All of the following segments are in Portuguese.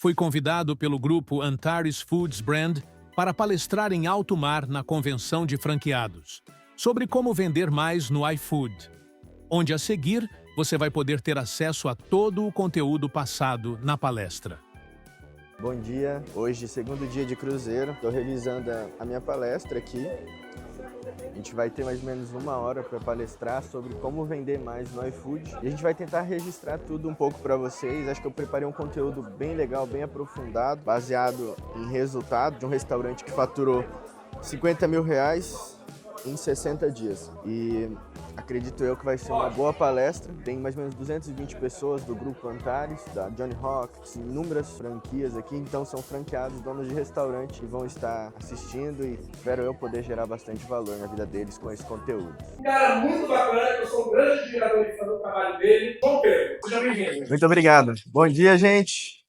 foi convidado pelo grupo Antares Foods Brand para palestrar em alto mar na convenção de franqueados, sobre como vender mais no iFood, onde a seguir você vai poder ter acesso a todo o conteúdo passado na palestra. Bom dia, hoje segundo dia de cruzeiro, estou realizando a minha palestra aqui. A gente vai ter mais ou menos 1 hora para palestrar sobre como vender mais no iFood. E a gente vai tentar registrar tudo um pouco para vocês. Acho que eu preparei um conteúdo bem legal, bem aprofundado, baseado em resultado de um restaurante que faturou R$50 mil em 60 dias. E acredito eu que vai ser uma boa palestra. Tem mais ou menos 220 pessoas do grupo Antares, da Johnny Rockets, inúmeras franquias aqui. Então são franqueados, donos de restaurante, que vão estar assistindo e espero eu poder gerar bastante valor na vida deles com esse conteúdo. Um cara muito bacana, que eu sou um grande admirador de fazer o trabalho dele. João Pedro, seja bem-vindo. Muito obrigado. Bom dia, gente.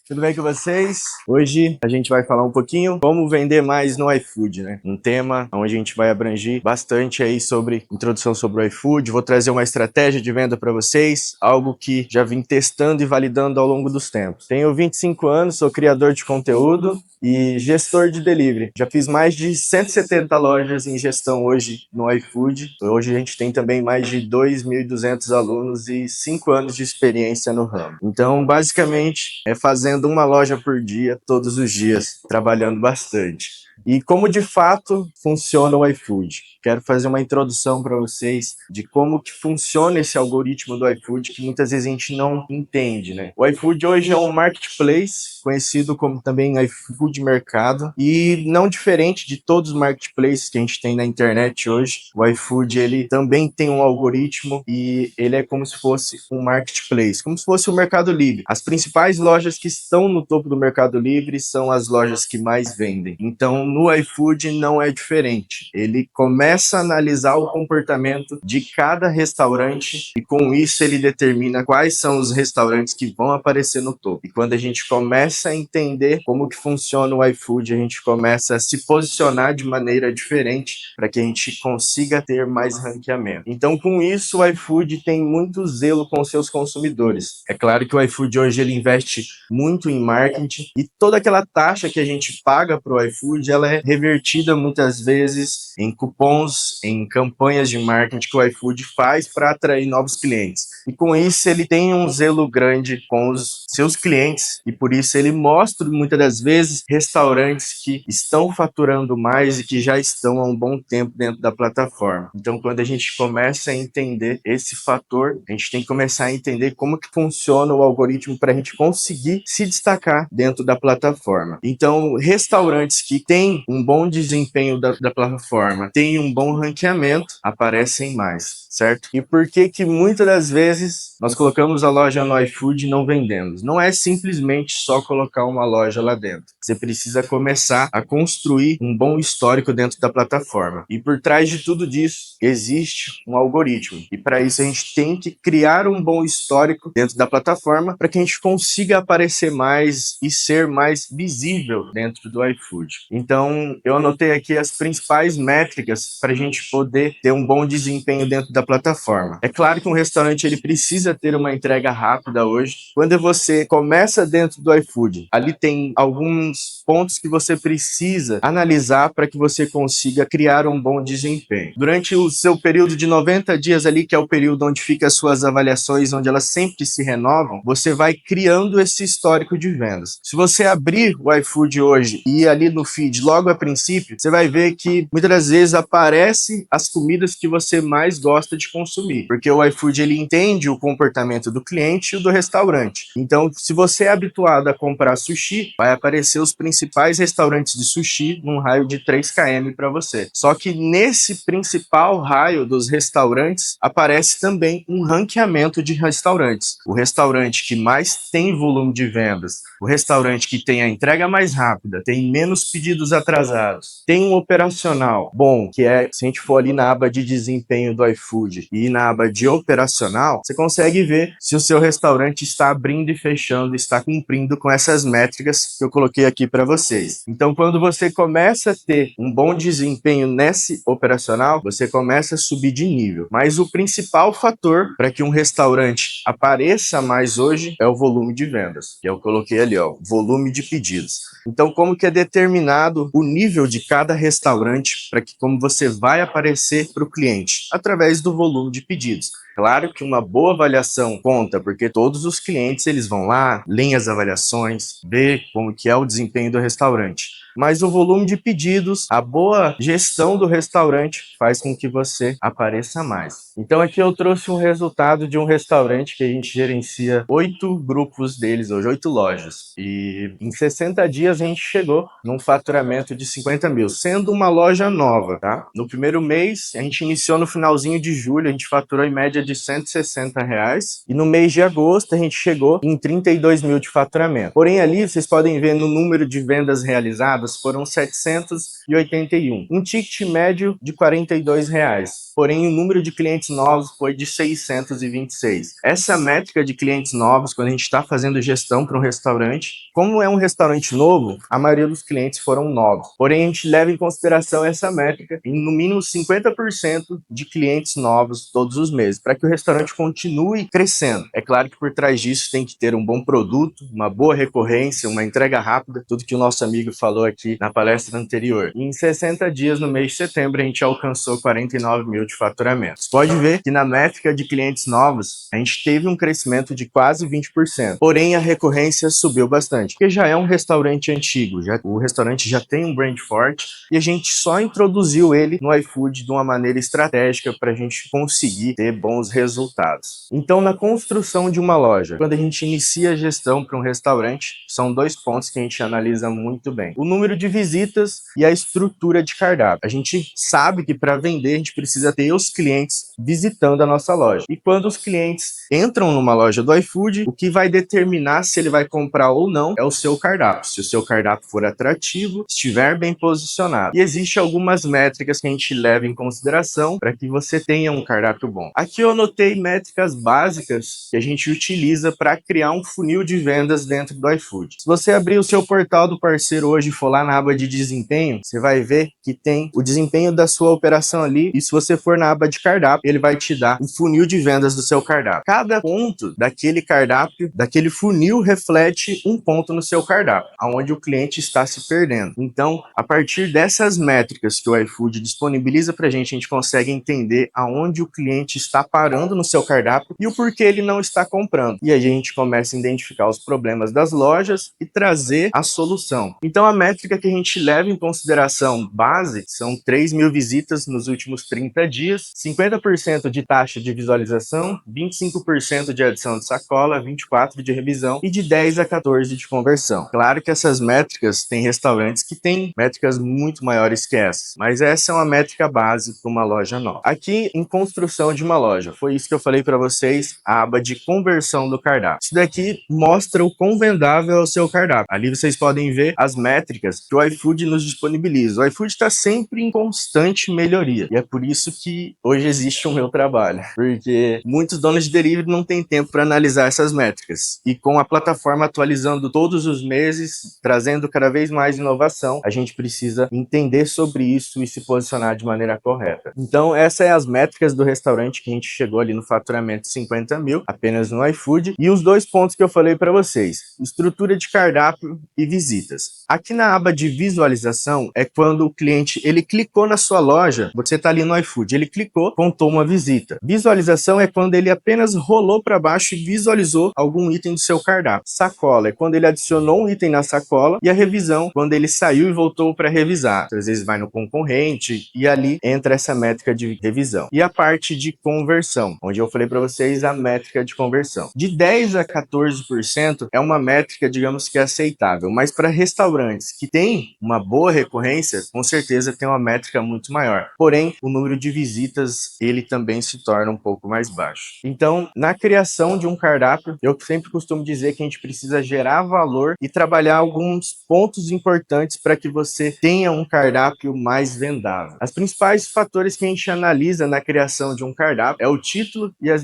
Tudo bem com vocês? Hoje a gente vai falar um pouquinho como vender mais no iFood, né? Um tema onde a gente vai abranger bastante aí sobre introdução sobre o iFood. Vou trazer uma estratégia de venda para vocês, algo que já vim testando e validando ao longo dos tempos. Tenho 25 anos, sou criador de conteúdo e gestor de delivery. Já fiz mais de 170 lojas em gestão hoje no iFood. Hoje a gente tem também mais de 2.200 alunos e 5 anos de experiência no ramo. Então, basicamente, é fazendo uma loja por dia, todos os dias, trabalhando bastante. E como de fato funciona o iFood? Quero fazer uma introdução para vocês de como que funciona esse algoritmo do iFood, que muitas vezes a gente não entende, né? O iFood hoje é um marketplace, conhecido como também iFood Mercado, e não diferente de todos os marketplaces que a gente tem na internet hoje, o iFood ele também tem um algoritmo e ele é como se fosse um marketplace, como se fosse o Mercado Livre. As principais lojas que estão no topo do Mercado Livre são as lojas que mais vendem. Então, no iFood não é diferente. Ele começa a analisar o comportamento de cada restaurante e com isso ele determina quais são os restaurantes que vão aparecer no topo. E quando a gente começa a entender como que funciona o iFood, a gente começa a se posicionar de maneira diferente para que a gente consiga ter mais ranqueamento. Então, com isso, o iFood tem muito zelo com seus consumidores. É claro que o iFood hoje ele investe muito em marketing e toda aquela taxa que a gente paga para o iFood, ela é revertida muitas vezes em cupons, em campanhas de marketing que o iFood faz para atrair novos clientes. E com isso ele tem um zelo grande com os seus clientes e por isso ele mostra muitas das vezes restaurantes que estão faturando mais e que já estão há um bom tempo dentro da plataforma. Então quando a gente começa a entender esse fator, a gente tem que começar a entender como que funciona o algoritmo para a gente conseguir se destacar dentro da plataforma. Então restaurantes que têm um bom desempenho da plataforma, têm um bom ranqueamento, aparecem mais, certo? E por que que muitas das vezes nós colocamos a loja no iFood e não vendemos? Não é simplesmente só colocar uma loja lá dentro. Você precisa começar a construir um bom histórico dentro da plataforma. E por trás de tudo disso, existe um algoritmo. E para isso a gente tem que criar um bom histórico dentro da plataforma para que a gente consiga aparecer mais e ser mais visível dentro do iFood. Então, eu anotei aqui as principais métricas para a gente poder ter um bom desempenho dentro da plataforma. É claro que um restaurante ele precisa ter uma entrega rápida hoje. Quando você começa dentro do iFood, ali tem alguns pontos que você precisa analisar para que você consiga criar um bom desempenho. Durante o seu período de 90 dias ali, que é o período onde ficam as suas avaliações, onde elas sempre se renovam, você vai criando esse histórico de vendas. Se você abrir o iFood hoje e ir ali no feed logo a princípio, você vai ver que muitas das vezes aparece as comidas que você mais gosta de consumir, porque o iFood ele entende o comportamento do cliente e o do restaurante. Então, se você é habituado a comprar sushi, vai aparecer os principais restaurantes de sushi num raio de 3 km para você. Só que nesse principal raio dos restaurantes aparece também um ranqueamento de restaurantes. O restaurante que mais tem volume de vendas, o restaurante que tem a entrega mais rápida, tem menos pedidos atrasados, tem um operacional bom, que é, se a gente for ali na aba de desempenho do iFood e na aba de operacional, você consegue ver se o seu restaurante está abrindo e fechando, está cumprindo com essas métricas que eu coloquei aqui aqui para vocês. Então, quando você começa a ter um bom desempenho nesse operacional, você começa a subir de nível. Mas o principal fator para que um restaurante apareça mais hoje é o volume de vendas, que eu coloquei ali, ó, volume de pedidos. Então, como que é determinado o nível de cada restaurante para que como você vai aparecer para o cliente? Através do volume de pedidos. Claro que uma boa avaliação conta, porque todos os clientes eles vão lá, leem as avaliações, vê como que é o desempenho do restaurante. Mas o volume de pedidos, a boa gestão do restaurante faz com que você apareça mais. Então aqui eu trouxe um resultado de um restaurante que a gente gerencia 8 grupos deles hoje, 8 lojas. E em 60 dias a gente chegou num faturamento de 50 mil, sendo uma loja nova, tá? No primeiro mês, a gente iniciou no finalzinho de julho, a gente faturou em média de R$160. E no mês de agosto a gente chegou em 32 mil de faturamento. Porém ali vocês podem ver no número de vendas realizadas foram 781. Um ticket médio de R$42. Porém o número de clientes novos foi de 626. Essa métrica de clientes novos, quando a gente está fazendo gestão para um restaurante, como é um restaurante novo, a maioria dos clientes foram novos. Porém a gente leva em consideração essa métrica em no mínimo 50% de clientes novos todos os meses, para que o restaurante continue crescendo. É claro que por trás disso tem que ter um bom produto, uma boa recorrência, uma entrega rápida, tudo que o nosso amigo falou aqui na palestra anterior. E em 60 dias, no mês de setembro, a gente alcançou 49 mil de faturamento. Você pode ver que na métrica de clientes novos, a gente teve um crescimento de quase 20%. Porém, a recorrência subiu bastante, porque já é um restaurante antigo, o restaurante já tem um brand forte e a gente só introduziu ele no iFood de uma maneira estratégica para a gente conseguir ter bons resultados. Então, na construção de uma loja, quando a gente inicia a gestão para um restaurante, são 2 pontos que a gente analisa muito bem. O número de visitas e a estrutura de cardápio. A gente sabe que para vender a gente precisa ter os clientes visitando a nossa loja. E quando os clientes entram numa loja do iFood, o que vai determinar se ele vai comprar ou não é o seu cardápio. Se o seu cardápio for atrativo, estiver bem posicionado. E existem algumas métricas que a gente leva em consideração para que você tenha um cardápio bom. Aqui eu anotei métricas básicas que a gente utiliza para criar um funil de vendas dentro do iFood. Se você abrir o seu portal do parceiro hoje e for lá na aba de desempenho, você vai ver que tem o desempenho da sua operação ali, e se você for na aba de cardápio, ele vai te dar o funil de vendas do seu cardápio. Cada ponto daquele cardápio, daquele funil, reflete um ponto no seu cardápio, aonde o cliente está se perdendo. Então, a partir dessas métricas que o iFood disponibiliza para a gente consegue entender aonde o cliente está parando no seu cardápio e o porquê ele não está comprando. E aí a gente começa a identificar os problemas das lojas e trazer a solução. Então, a métrica que a gente leva em consideração base são 3 mil visitas nos últimos 30 dias, 50% de taxa de visualização, 25% de adição de sacola, 24% de revisão e de 10 a 14% de conversão. Claro que essas métricas têm restaurantes que têm métricas muito maiores que essas, mas essa é uma métrica base para uma loja nova. Aqui, em construção de uma loja, foi isso que eu falei para vocês, a aba de conversão do cardápio. Isso daqui mostra o quão vendável é o seu cardápio. Ali vocês podem ver as métricas que o iFood nos disponibiliza. O iFood está sempre em constante melhoria. E é por isso que hoje existe o meu trabalho. Porque muitos donos de delivery não têm tempo para analisar essas métricas. E com a plataforma atualizando todos os meses, trazendo cada vez mais inovação, a gente precisa entender sobre isso e se posicionar de maneira correta. Então, essas são as métricas do restaurante que a gente chegou ali no faturamento de 50 mil, apenas no iFood. E os 2 pontos que eu falei para vocês, estrutura de cardápio e visitas. Aqui na aba de visualização é quando o cliente, ele clicou na sua loja, você está ali no iFood, ele clicou, contou uma visita. Visualização é quando ele apenas rolou para baixo e visualizou algum item do seu cardápio. Sacola é quando ele adicionou um item na sacola, e a revisão, quando ele saiu e voltou para revisar. Às vezes vai no concorrente e ali entra essa métrica de revisão. E a parte de conversão, onde eu falei para vocês a métrica de conversão. De 10 a 14% é uma métrica, digamos que aceitável, mas para restaurantes que que têm uma boa recorrência, com certeza tem uma métrica muito maior. Porém, o número de visitas, ele também se torna um pouco mais baixo. Então, na criação de um cardápio, eu sempre costumo dizer que a gente precisa gerar valor e trabalhar alguns pontos importantes para que você tenha um cardápio mais vendável. Os principais fatores que a gente analisa na criação de um cardápio é o título e as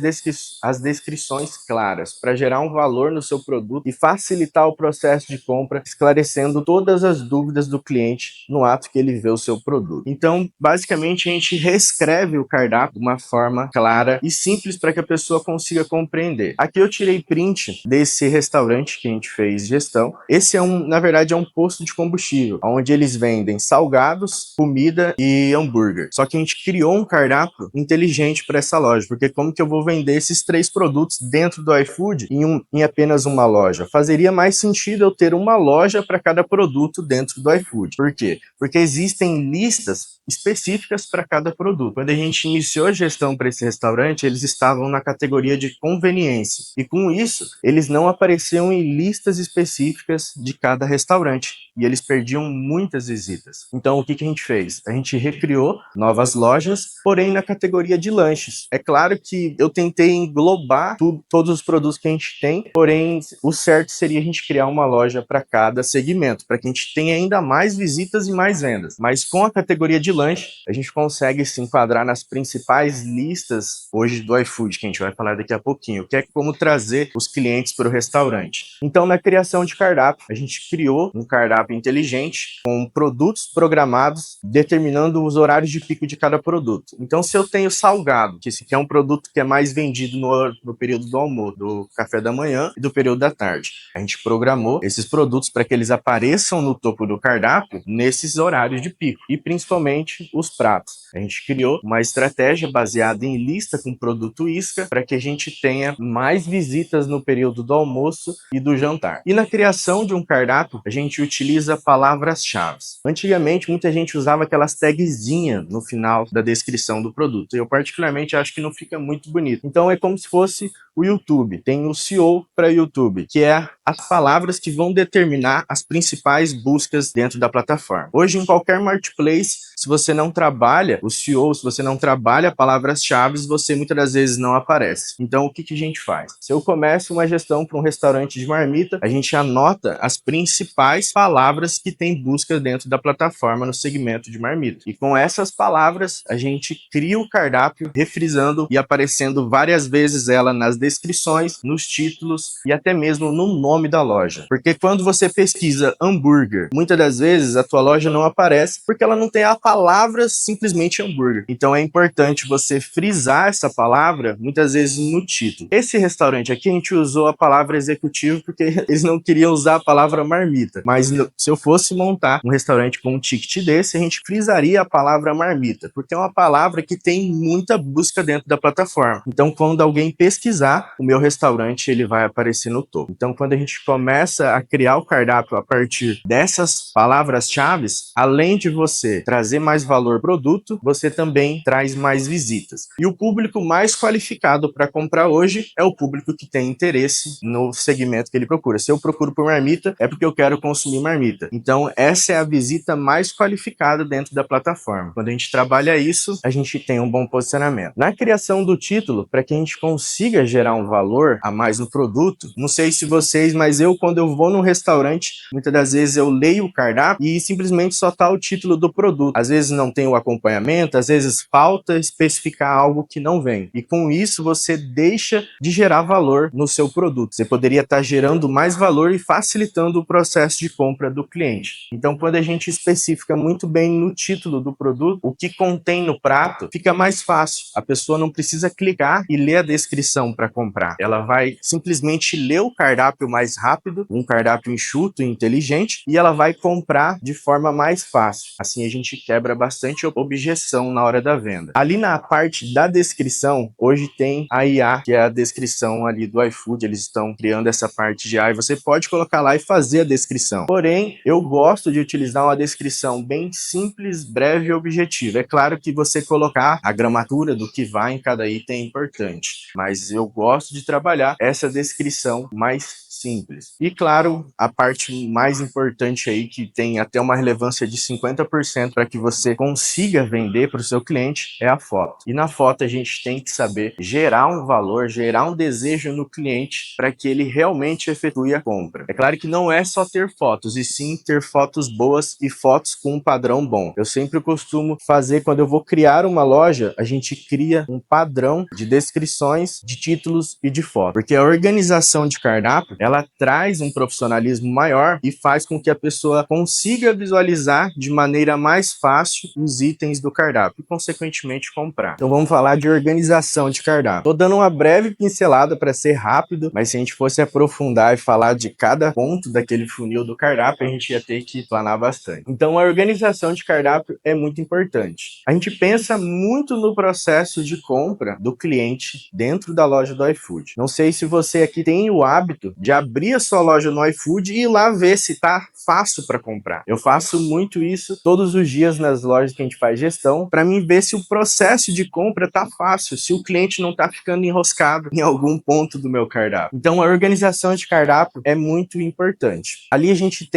descrições claras, para gerar um valor no seu produto e facilitar o processo de compra, esclarecendo todas as dúvidas do cliente no ato que ele vê o seu produto. Então, basicamente, a gente reescreve o cardápio de uma forma clara e simples para que a pessoa consiga compreender. Aqui eu tirei print desse restaurante que a gente fez gestão. Esse na verdade, é um posto de combustível, onde eles vendem salgados, comida e hambúrguer. Só que a gente criou um cardápio inteligente para essa loja, porque como que eu vou vender esses 3 produtos dentro do iFood em apenas uma loja? Fazeria mais sentido eu ter uma loja para cada produto dentro do iFood. Por quê? Porque existem listas específicas para cada produto. Quando a gente iniciou a gestão para esse restaurante, eles estavam na categoria de conveniência. E com isso, eles não apareciam em listas específicas de cada restaurante. E eles perdiam muitas visitas. Então, o que a gente fez? A gente recriou novas lojas, porém na categoria de lanches. É claro que eu tentei englobar todos os produtos que a gente tem, porém o certo seria a gente criar uma loja para cada segmento, para que a gente tenha ainda mais visitas e mais vendas. Mas com a categoria de lanche, a gente consegue se enquadrar nas principais listas hoje do iFood, que a gente vai falar daqui a pouquinho, que é como trazer os clientes para o restaurante. Então, na criação de cardápio, a gente criou um cardápio inteligente com produtos programados, determinando os horários de pico de cada produto. Então, se eu tenho salgado, que esse aqui é um produto que é mais vendido no período do almoço, do café da manhã e do período da tarde, a gente programou esses produtos para que eles apareçam no topo do cardápio nesses horários de pico, e principalmente os pratos. A gente criou uma estratégia baseada em lista com produto isca para que a gente tenha mais visitas no período do almoço e do jantar. E na criação de um cardápio, a gente utiliza palavras-chave. Antigamente, muita gente usava aquelas tagzinhas no final da descrição do produto. Eu, particularmente, acho que não fica muito bonito. Então, é como se fosse o YouTube. Tem o SEO para YouTube, que é as palavras que vão determinar as principais buscas dentro da plataforma. Hoje, em qualquer marketplace, se você não trabalha o SEO, se você não trabalha palavras-chave, você muitas das vezes não aparece. Então, o que a gente faz? Se eu começo uma gestão para um restaurante de marmita, a gente anota as principais palavras que tem busca dentro da plataforma no segmento de marmita. E com essas palavras, a gente cria o cardápio, refrisando e aparecendo várias vezes ela nas descrições, nos títulos e até mesmo no nome da loja. Porque quando você pesquisa hambúrguer, muitas das vezes a tua loja não aparece porque ela não tem a palavra simplesmente hambúrguer. Então é importante você frisar essa palavra muitas vezes no título. Esse restaurante aqui a gente usou a palavra executivo porque eles não queriam usar a palavra marmita. Mas se eu fosse montar um restaurante com um ticket desse, a gente frisaria a palavra marmita, porque é uma palavra que tem muita busca dentro da plataforma. Então quando alguém pesquisar, o meu restaurante ele vai aparecer no topo. Então quando a gente começa a criar o cardápio a partir dessas palavras-chave, além de você trazer mais valor ao produto, você também traz mais visitas. E o público mais qualificado para comprar hoje é o público que tem interesse no segmento que ele procura. Se eu procuro por marmita, é porque eu quero consumir marmita. Então, essa é a visita mais qualificada dentro da plataforma. Quando a gente trabalha isso, a gente tem um bom posicionamento. Na criação do título, para que a gente consiga gerar um valor a mais no produto, não sei se vocês, mas quando eu vou num restaurante, muitas das vezes eu leio o cardápio e simplesmente só tá o título do produto. Às vezes não tem o acompanhamento, às vezes falta especificar algo que não vem. E com isso você deixa de gerar valor no seu produto. Você poderia estar gerando mais valor e facilitando o processo de compra do cliente. Então, quando a gente especifica muito bem no título do produto, o que contém no prato, fica mais fácil. A pessoa não precisa clicar e ler a descrição para comprar. Ela vai simplesmente ler o cardápio mais rápido, um cardápio enxuto e inteligente, e ela vai comprar de forma mais fácil. Assim a gente quebra bastante objeção na hora da venda. Ali na parte da descrição, hoje tem a IA, que é a descrição ali do iFood, eles estão criando essa parte de IA e você pode colocar lá e fazer a descrição. Porém, eu gosto de utilizar uma descrição bem simples, breve e objetiva. É claro que você colocar a gramatura do que vai em cada item é importante, mas eu gosto de trabalhar essa descrição mais simples. E claro, a parte mais importante aí, que tem até uma relevância de 50% para que você consiga vender para o seu cliente, é a foto. E na foto a gente tem que saber gerar um valor, gerar um desejo no cliente para que ele realmente efetue a compra. É claro que não é só ter fotos, e sim ter fotos boas e fotos com um padrão bom. Eu sempre costumo fazer, quando eu vou criar uma loja, a gente cria um padrão de descrições, de títulos e de fotos. Porque a organização de cardápio, ela traz um profissionalismo maior e faz com que a pessoa consiga visualizar de maneira mais fácil os itens do cardápio e, consequentemente, comprar. Então vamos falar de organização de cardápio. Tô dando uma breve pincelada para ser rápido, mas se a gente fosse aprofundar e falar de cada ponto daquele funil do cardápio, a gente ia ter que planar bastante. Então a organização de cardápio é muito importante. A gente pensa muito no processo de compra do cliente dentro da loja do iFood. Não sei se você aqui tem o hábito de abrir a sua loja no iFood e ir lá ver se tá fácil para comprar. Eu faço muito isso todos os dias nas lojas que a gente faz gestão, para mim ver se o processo de compra tá fácil, se o cliente não tá ficando enroscado em algum ponto do meu cardápio. Então a organização de cardápio é muito importante. Ali a gente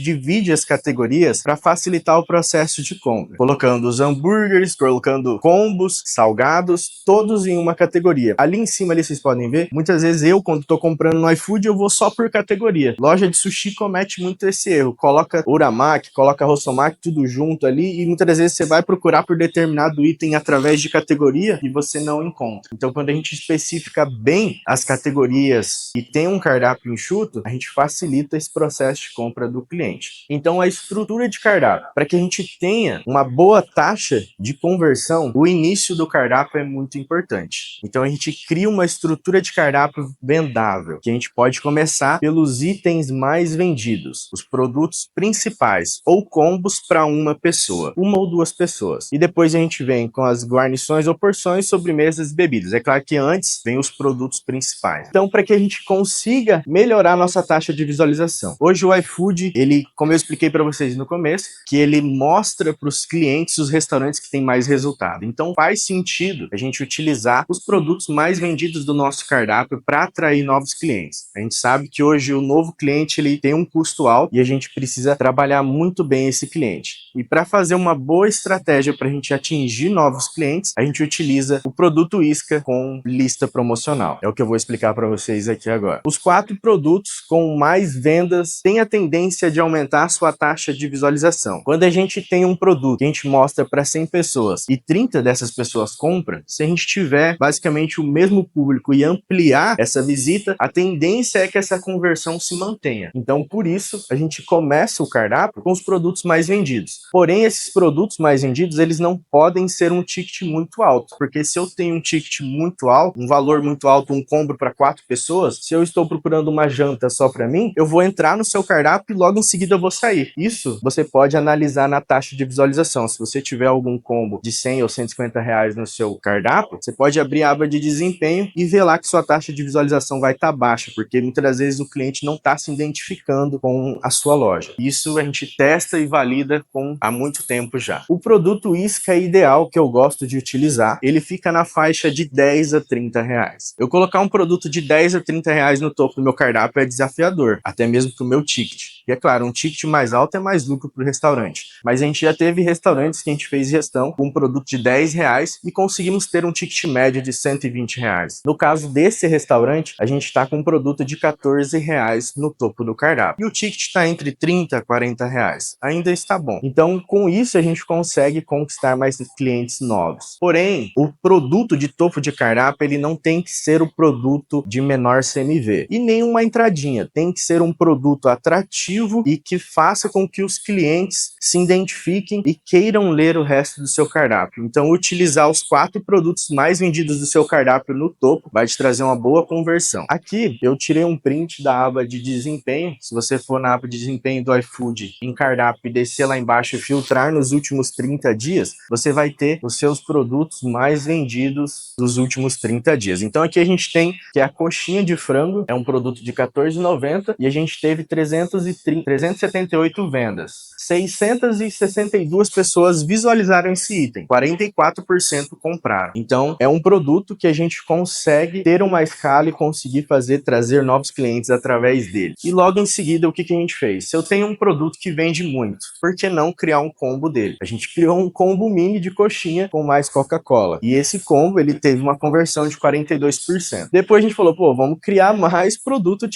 divide as categorias para facilitar o processo de compra, colocando os hambúrgueres, colocando combos, salgados, todos em uma categoria. Ali em cima ali vocês podem ver, muitas vezes eu, quando tô comprando no iFood, eu vou só por categoria. Loja de sushi comete muito esse erro, coloca uramaki, coloca rossomaki, tudo junto ali, e muitas vezes você vai procurar por determinado item através de categoria e você não encontra. Então quando a gente especifica bem as categorias e tem um cardápio enxuto, a gente facilita esse processo de compra do cliente. Então a estrutura de cardápio, para que a gente tenha uma boa taxa de conversão, o início do cardápio é muito importante. Então a gente cria uma estrutura de cardápio vendável, que a gente pode começar pelos itens mais vendidos, os produtos principais ou combos para uma pessoa, uma ou duas pessoas. E depois a gente vem com as guarnições ou porções, sobremesas e bebidas. É claro que antes vem os produtos principais. Então, para que a gente consiga melhorar nossa taxa de visualização. Hoje o iFood, ele, como eu expliquei para vocês no começo, que ele mostra para os clientes os restaurantes que têm mais resultado. Então faz sentido a gente utilizar os produtos mais vendidos do nosso cardápio para atrair novos clientes. A gente sabe que hoje o novo cliente ele tem um custo alto e a gente precisa trabalhar muito bem esse cliente. E para fazer uma boa estratégia para a gente atingir novos clientes, a gente utiliza o produto isca com lista promocional. É o que eu vou explicar para vocês aqui agora. Os 4 produtos com mais vendas têm a tendência de aumentar a sua taxa de visualização. Quando a gente tem um produto que a gente mostra para 100 pessoas e 30 dessas pessoas compram, se a gente tiver basicamente o mesmo público e ampliar essa visita, a tendência é que essa conversão se mantenha. Então, por isso, a gente começa o cardápio com os produtos mais vendidos. Porém, esses produtos mais vendidos, eles não podem ser um ticket muito alto, porque se eu tenho um ticket muito alto, um valor muito alto, um combo para 4 pessoas, se eu estou procurando uma janta só para mim, eu vou entrar no seu cardápio e logo em seguida eu vou sair. Isso você pode analisar na taxa de visualização. Se você tiver algum combo de 100 ou 150 reais no seu cardápio, você pode abrir a aba de desempenho e ver lá que sua taxa de visualização vai estar baixa, porque muitas das vezes o cliente não está se identificando com a sua loja. Isso a gente testa e valida há muito tempo já. O produto isca ideal que eu gosto de utilizar, ele fica na faixa de 10 a 30 reais. Eu colocar um produto de 10 a 30 reais no topo do meu cardápio é desafiador, até mesmo para o meu ticket. E é claro, um ticket mais alto é mais lucro para o restaurante. Mas a gente já teve restaurantes que a gente fez gestão com um produto de 10 reais e conseguimos ter um ticket médio de 120 reais. No caso desse restaurante, a gente está com um produto de 14 reais no topo do cardápio. E o ticket está entre 30 a 40 reais. Ainda está bom. Então, com isso, a gente consegue conquistar mais clientes novos. Porém, o produto de topo de cardápio, ele não tem que ser o produto de menor CMV. E nem uma entradinha. Tem que ser um produto atrativo e que faça com que os clientes se identifiquem e queiram ler o resto do seu cardápio. Então, utilizar os 4 produtos mais vendidos do seu cardápio no topo vai te trazer uma boa conversão. Aqui, eu tirei um print da aba de desempenho. Se você for na aba de desempenho do iFood, em cardápio e descer lá embaixo e filtrar nos últimos 30 dias, você vai ter os seus produtos mais vendidos dos últimos 30 dias. Então, aqui a gente tem que é a coxinha de frango, é um produto de R$14,90 e a gente teve 378 vendas. 662 pessoas visualizaram esse item, 44% compraram. Então, é um produto que a gente consegue ter uma escala e conseguir trazer novos novos clientes através dele. E logo em seguida, o que a gente fez? Se eu tenho um produto que vende muito, por que não criar um combo dele? A gente criou um combo mini de coxinha com mais Coca-Cola. E esse combo, ele teve uma conversão de 42%. Depois a gente falou, pô, vamos criar mais produto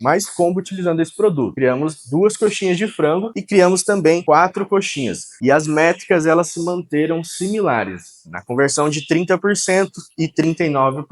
mais combo utilizando esse produto. Criamos 2 coxinhas de frango e criamos também 4 coxinhas. E as métricas, elas se manteram similares, na conversão de 30% e 39%.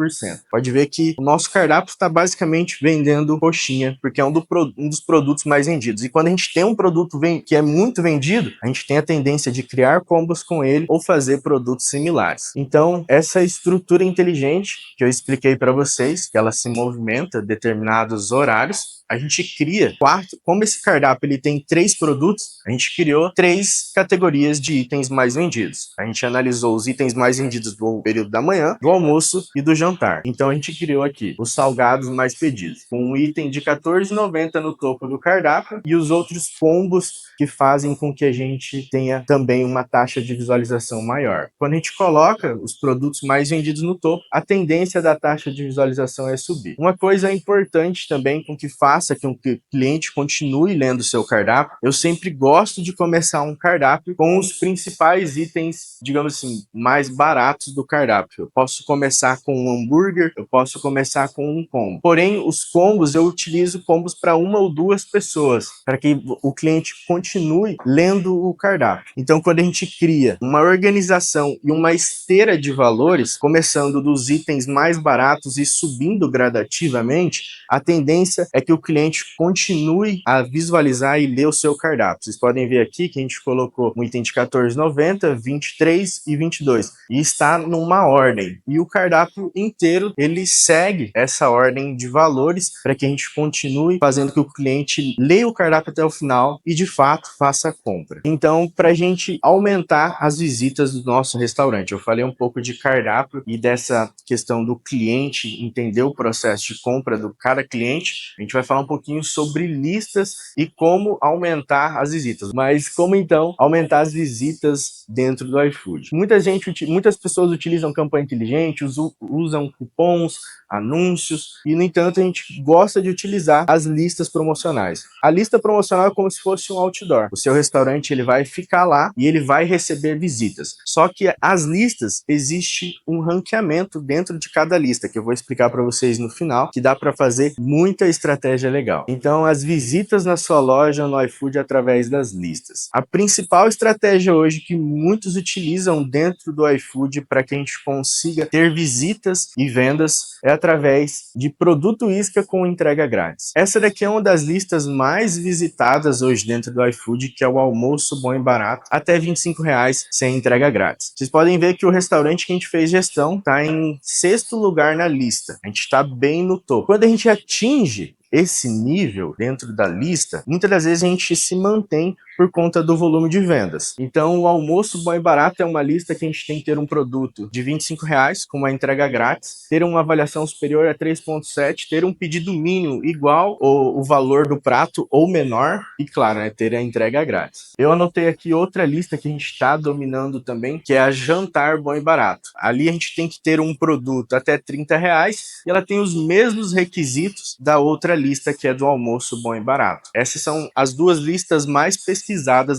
Pode ver que o nosso cardápio está basicamente vendendo coxinha, porque é um dos produtos mais vendidos. E quando a gente tem um produto que é muito vendido, a gente tem a tendência de criar combos com ele ou fazer produtos similares. Então, essa estrutura inteligente que eu expliquei para vocês, que ela se movimenta em determinados horários, a gente cria 4, como esse cardápio ele tem 3 produtos, a gente criou 3 categorias de itens mais vendidos. A gente analisou os itens mais vendidos do período da manhã, do almoço e do jantar. Então a gente criou aqui os salgados mais pedidos, com um item de R$14,90 no topo do cardápio e os outros combos que fazem com que a gente tenha também uma taxa de visualização maior. Quando a gente coloca os produtos mais vendidos no topo, a tendência da taxa de visualização é subir. Uma coisa importante também com que faça que um cliente continue lendo o seu cardápio, eu sempre gosto de começar um cardápio com os principais itens, digamos assim, mais baratos do cardápio. Eu posso começar com um hambúrguer, eu posso começar com um combo. Porém, os combos, eu utilizo combos para 1 ou 2 pessoas, para que o cliente continue lendo o cardápio. Então, quando a gente cria uma organização e uma esteira de valores, começando dos itens mais baratos e subindo gradativamente, a tendência é que o cliente continue a visualizar e ler o seu cardápio. Vocês podem ver aqui que a gente colocou um item de R$14,90, 23 e 22. E está numa ordem. E o cardápio inteiro, ele segue essa ordem de valores para que a gente continue fazendo que o cliente leia o cardápio até o final e, de fato, faça a compra. Então, para a gente aumentar as visitas do nosso restaurante, eu falei um pouco de cardápio e dessa questão do cliente entender o processo de compra do cada cliente. A gente vai falar um pouquinho sobre listas e como aumentar as visitas. Mas como então aumentar as visitas dentro do iFood? Muitas pessoas utilizam campanha inteligente, usam cupons, anúncios e, no entanto, a gente gosta de utilizar as listas promocionais. A lista promocional é como se fosse um outdoor. O seu restaurante ele vai ficar lá e ele vai receber visitas. Só que as listas, existe um ranqueamento dentro de cada lista, que eu vou explicar para vocês no final, que dá para fazer muita estratégia legal. Então, as visitas na sua loja no iFood através das listas. A principal estratégia hoje que muitos utilizam dentro do iFood para que a gente consiga ter visitas e vendas é através de produto isca com entrega grátis. Essa daqui é uma das listas mais visitadas hoje dentro do iFood, que é o almoço bom e barato, até R$25 sem entrega grátis. Vocês podem ver que o restaurante que a gente fez gestão está em 6º lugar na lista. A gente está bem no topo. Quando a gente atinge esse nível dentro da lista, muitas das vezes a gente se mantém por conta do volume de vendas. Então, o almoço bom e barato é uma lista que a gente tem que ter um produto de R$25 com uma entrega grátis, ter uma avaliação superior a 3.7, ter um pedido mínimo igual o valor do prato ou menor e, claro, né, ter a entrega grátis. Eu anotei aqui outra lista que a gente está dominando também, que é a jantar bom e barato. Ali a gente tem que ter um produto até R$30 e ela tem os mesmos requisitos da outra lista, que é do almoço bom e barato. Essas são as 2 listas mais pesquisadas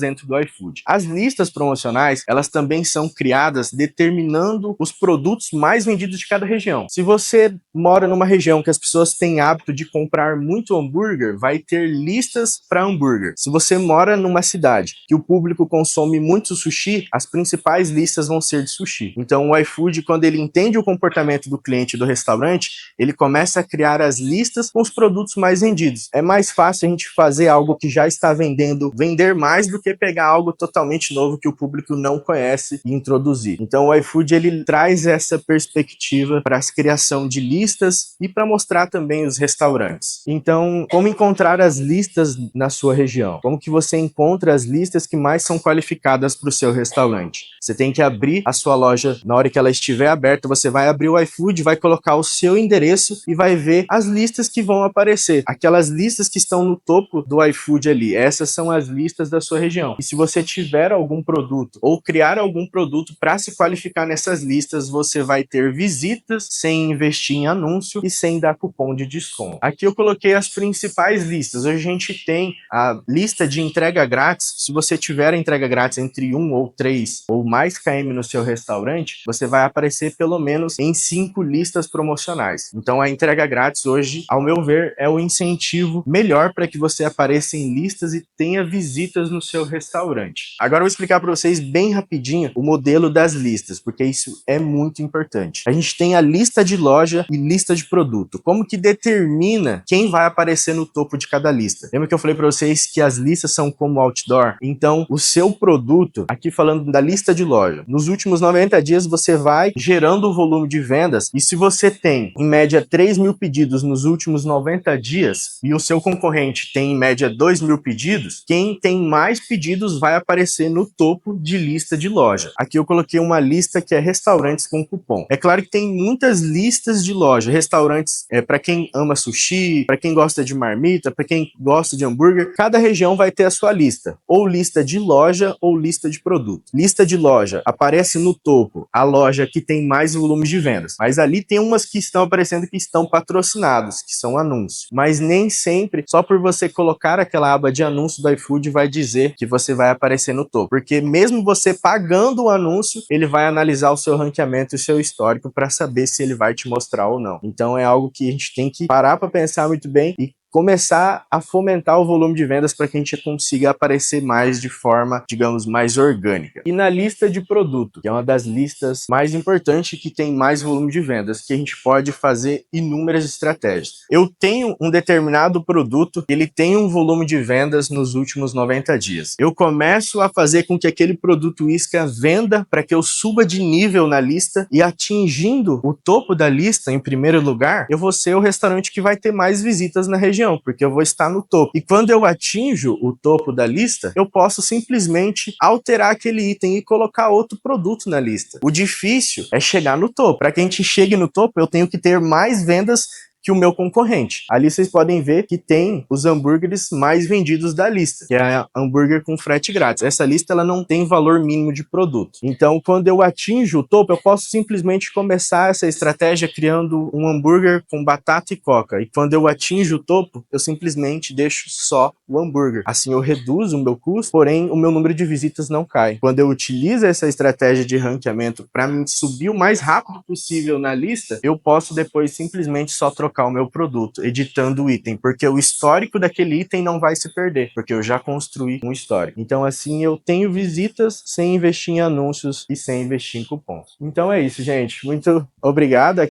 dentro do iFood. As listas promocionais, elas também são criadas determinando os produtos mais vendidos de cada região. Se você mora numa região que as pessoas têm hábito de comprar muito hambúrguer, vai ter listas para hambúrguer. Se você mora numa cidade que o público consome muito sushi, as principais listas vão ser de sushi. Então o iFood, quando ele entende o comportamento do cliente do restaurante, ele começa a criar as listas com os produtos mais vendidos. É mais fácil a gente fazer algo que já está vender mais do que pegar algo totalmente novo que o público não conhece e introduzir. Então o iFood ele traz essa perspectiva para a criação de listas e para mostrar também os restaurantes. Então, como encontrar as listas na sua região? Como que você encontra as listas que mais são qualificadas para o seu restaurante? Você tem que abrir a sua loja, na hora que ela estiver aberta, você vai abrir o iFood, vai colocar o seu endereço e vai ver as listas que vão aparecer. Aquelas listas que estão no topo do iFood ali, essas são as listas listas da sua região. E se você tiver algum produto ou criar algum produto para se qualificar nessas listas, você vai ter visitas sem investir em anúncio e sem dar cupom de desconto. Aqui eu coloquei as principais listas. Hoje a gente tem a lista de entrega grátis. Se você tiver a entrega grátis entre 1 ou 3 ou mais km no seu restaurante, você vai aparecer pelo menos em 5 listas promocionais. Então a entrega grátis hoje, ao meu ver, é o incentivo melhor para que você apareça em listas e tenha visitas no seu restaurante. Agora eu vou explicar para vocês bem rapidinho o modelo das listas, porque isso é muito importante. A gente tem a lista de loja e lista de produto. Como que determina quem vai aparecer no topo de cada lista? Lembra que eu falei para vocês que as listas são como outdoor? Então, o seu produto, aqui falando da lista de loja, nos últimos 90 dias você vai gerando o volume de vendas, e se você tem, em média, 3.000 pedidos nos últimos 90 dias, e o seu concorrente tem, em média, 2.000 pedidos, quem tem mais pedidos vai aparecer no topo de lista de loja. Aqui eu coloquei uma lista que é restaurantes com cupom. É claro que tem muitas listas de loja, restaurantes para quem ama sushi, para quem gosta de marmita, para quem gosta de hambúrguer, cada região vai ter a sua lista, ou lista de loja ou lista de produto. Lista de loja, aparece no topo a loja que tem mais volume de vendas, mas ali tem umas que estão aparecendo que estão patrocinados, que são anúncios, mas nem sempre, só por você colocar aquela aba de anúncio do iFood vai dizer que você vai aparecer no topo, porque mesmo você pagando o anúncio, ele vai analisar o seu ranqueamento e o seu histórico para saber se ele vai te mostrar ou não. Então é algo que a gente tem que parar para pensar muito bem e começar a fomentar o volume de vendas para que a gente consiga aparecer mais de forma, digamos, mais orgânica. E na lista de produto, que é uma das listas mais importantes que tem mais volume de vendas, que a gente pode fazer inúmeras estratégias. Eu tenho um determinado produto, ele tem um volume de vendas nos últimos 90 dias. Eu começo a fazer com que aquele produto isca venda para que eu suba de nível na lista e atingindo o topo da lista em primeiro lugar, eu vou ser o restaurante que vai ter mais visitas na região, porque eu vou estar no topo. E quando eu atinjo o topo da lista, eu posso simplesmente alterar aquele item e colocar outro produto na lista. O difícil é chegar no topo. Para que a gente chegue no topo, eu tenho que ter mais vendas que o meu concorrente. Ali vocês podem ver que tem os hambúrgueres mais vendidos da lista, que é hambúrguer com frete grátis. Essa lista ela não tem valor mínimo de produto. Então, quando eu atinjo o topo, eu posso simplesmente começar essa estratégia criando um hambúrguer com batata e coca. E quando eu atinjo o topo, eu simplesmente deixo só o hambúrguer. Assim eu reduzo o meu custo, porém o meu número de visitas não cai. Quando eu utilizo essa estratégia de ranqueamento para me subir o mais rápido possível na lista, eu posso depois simplesmente só trocar o meu produto, editando o item, porque o histórico daquele item não vai se perder, porque eu já construí um histórico. Então assim eu tenho visitas sem investir em anúncios e sem investir em cupons. Então é isso, gente. Muito obrigado.